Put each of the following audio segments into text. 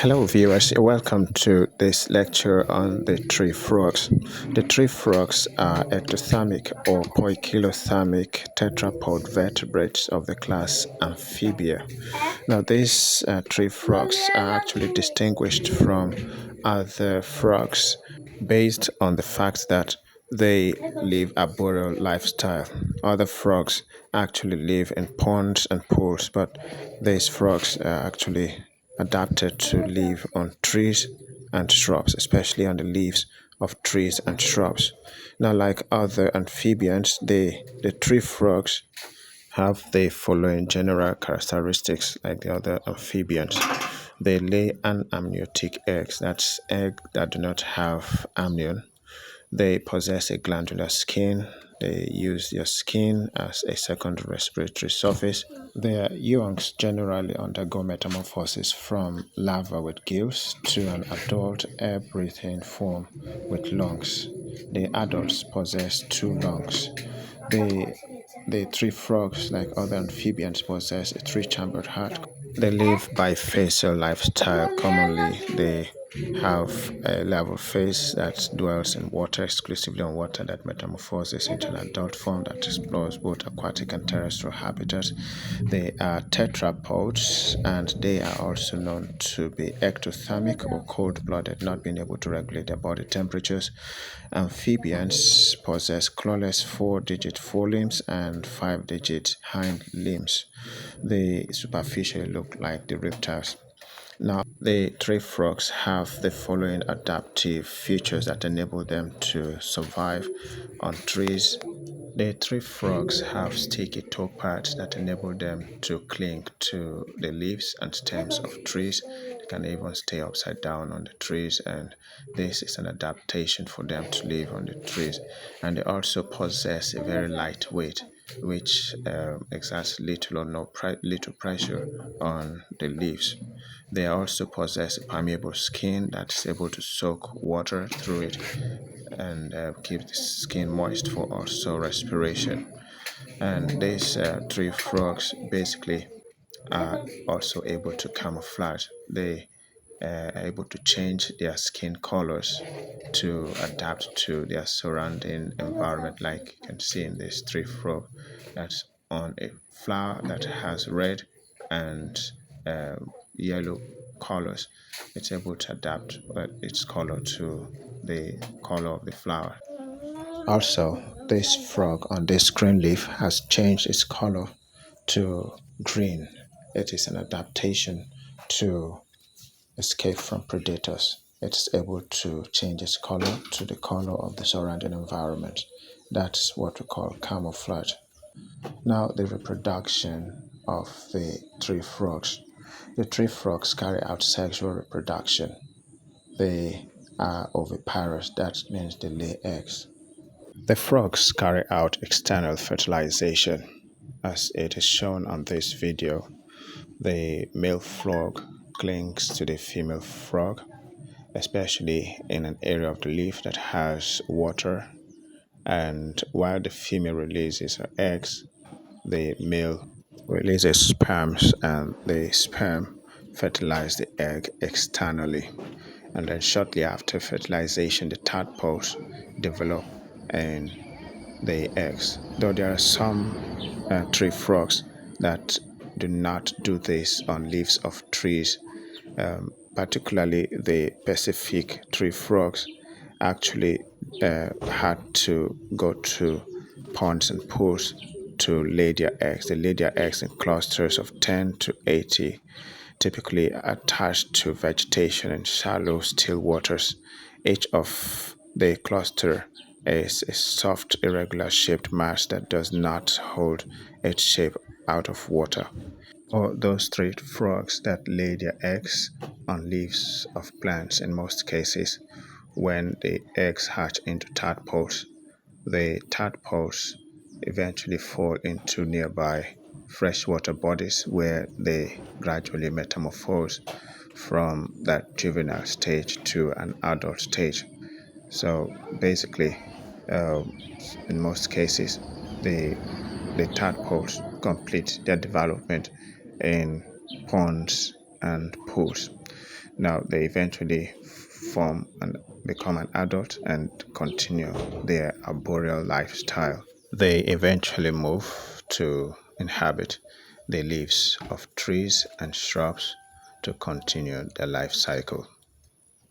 Hello viewers, welcome to this lecture on the tree frogs. The tree frogs are ectothermic or poikilothermic tetrapod vertebrates of the class Amphibia. Now these tree frogs are actually distinguished from other frogs based on the fact that they live a boreal lifestyle. Other frogs actually live in ponds and pools, but these frogs are actually adapted to live on trees and shrubs, especially on the leaves of trees and shrubs. Now, like other amphibians, the tree frogs have the following general characteristics like the other amphibians. They lay anamniotic eggs, that's eggs that do not have amnion. They possess a glandular skin. They use their skin as a secondary respiratory surface. Their youngs generally undergo metamorphosis from larva with gills to an adult air-breathing form with lungs. The adults possess two lungs. The tree frogs, like other amphibians, possess a three-chambered heart. They live bifacial lifestyle. Commonly, they have a level face that dwells in water, exclusively on water, that metamorphoses into an adult form that explores both aquatic and terrestrial habitats. They are tetrapods, and they are also known to be ectothermic or cold-blooded, not being able to regulate their body temperatures. Amphibians possess clawless four-digit forelimbs and five-digit hind limbs. They superficially look like the reptiles. Now, the tree frogs have the following adaptive features that enable them to survive on trees. The tree frogs have sticky toe pads that enable them to cling to the leaves and stems of trees. They can even stay upside down on the trees, and this is an adaptation for them to live on the trees. And they also possess a very light weight, which exerts little or no little pressure on the leaves. They also possess a permeable skin that is able to soak water through it and keep the skin moist for also respiration. And these tree frogs basically are also able to camouflage. They are able to change their skin colors to adapt to their surrounding environment, like you can see in this tree frog that's on a flower that has red and yellow colors. It's able to adapt its color to the color of the flower. Also, this frog on this green leaf has changed its color to green. It is an adaptation to escape from predators. It's able to change its color to the color of the surrounding environment. That's what we call camouflage. Now, the reproduction of the tree frogs. The tree frogs carry out sexual reproduction. They are oviparous, that means they lay eggs. The frogs carry out external fertilization, as it is shown on this video. The male frog clings to the female frog, especially in an area of the leaf that has water, and while the female releases her eggs, the male releases sperms, and the sperm fertilize the egg externally. And then shortly after fertilization, the tadpoles develop and the eggs. Though there are some tree frogs that do not do this on leaves of trees, particularly the Pacific tree frogs actually had to go to ponds and pools to lay their eggs. They lay their eggs in clusters of 10 to 80, typically attached to vegetation in shallow, still waters. Each of the cluster is a soft, irregular shaped mass that does not hold its shape out of water. Or those tree frogs that lay their eggs on leaves of plants in most cases. When the eggs hatch into tadpoles, the tadpoles eventually fall into nearby freshwater bodies where they gradually metamorphose from that juvenile stage to an adult stage. So basically, in most cases, the tadpoles complete their development in ponds and pools. Now they eventually form and become an adult and continue their arboreal lifestyle. They eventually move to inhabit the leaves of trees and shrubs to continue their life cycle.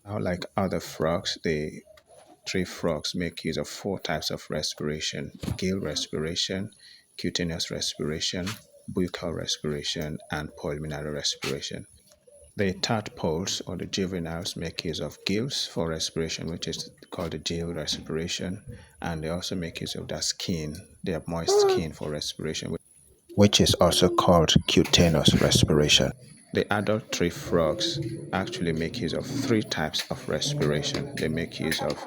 Now, like other frogs, the tree frogs make use of four types of respiration: gill respiration, cutaneous respiration, buccal respiration, and pulmonary respiration. The tadpoles or the juveniles make use of gills for respiration, which is called the gill respiration, and they also make use of their skin, their moist skin for respiration, which is also called cutaneous respiration. The adult tree frogs actually make use of three types of respiration. They make use of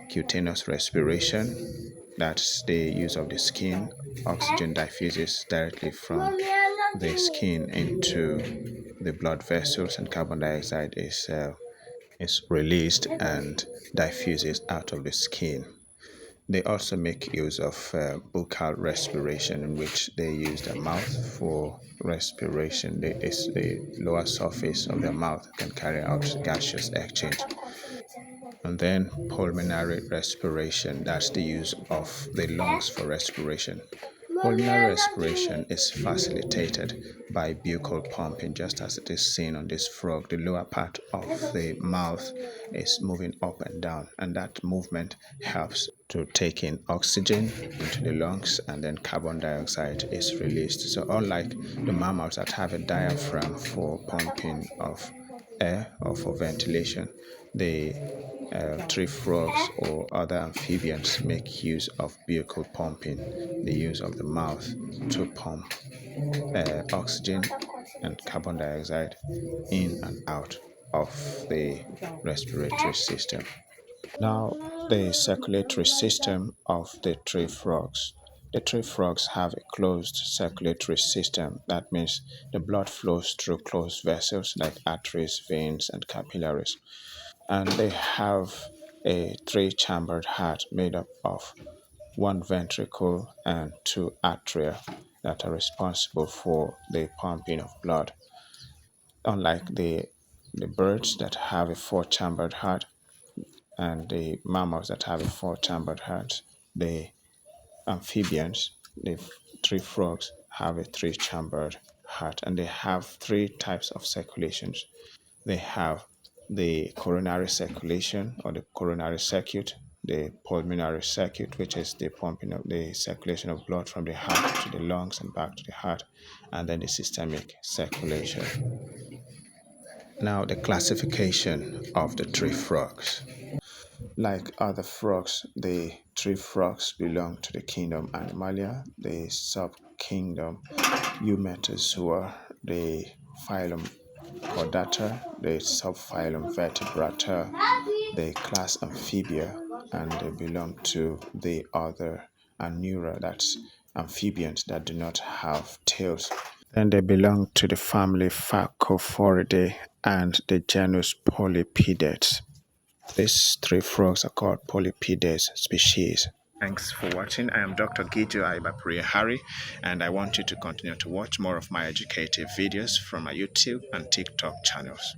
cutaneous respiration, that's the use of the skin. Oxygen diffuses directly from the skin into the blood vessels, and carbon dioxide is released and diffuses out of the skin. They also make use of buccal respiration, in which they use their mouth for respiration. The lower surface of their mouth can carry out gaseous exchange. And then pulmonary respiration, that's the use of the lungs for respiration. Pulmonary respiration is facilitated by buccal pumping, just as it is seen on this frog. The lower part of the mouth is moving up and down, and that movement helps to take in oxygen into the lungs, and then carbon dioxide is released. So unlike the mammals that have a diaphragm for pumping of air or for ventilation, the tree frogs or other amphibians make use of buccal pumping, the use of the mouth to pump oxygen and carbon dioxide in and out of the respiratory system. Now, the circulatory system of the tree frogs. The tree frogs have a closed circulatory system. That means the blood flows through closed vessels like arteries, veins, and capillaries. And they have a three-chambered heart made up of one ventricle and two atria that are responsible for the pumping of blood. Unlike the birds that have a four-chambered heart and the mammals that have a four-chambered heart, the amphibians, the tree frogs, have a three-chambered heart, and they have three types of circulations. They have the coronary circulation or the coronary circuit, the pulmonary circuit, which is the pumping of the circulation of blood from the heart to the lungs and back to the heart, and then the systemic circulation. Now, the classification of the tree frogs. Like other frogs, the tree frogs belong to the kingdom Animalia, the subkingdom Eumetazoa, the phylum Chordata, the subphylum Vertebrata, the class Amphibia, and they belong to the other Anura, that's amphibians that do not have tails. Then they belong to the family Phacophoridae and the genus Polypidets. These three frogs are called Polypidets species. Thanks for watching. I am Dr. Gijo Aibapriya Hari, and I want you to continue to watch more of my educative videos from my YouTube and TikTok channels.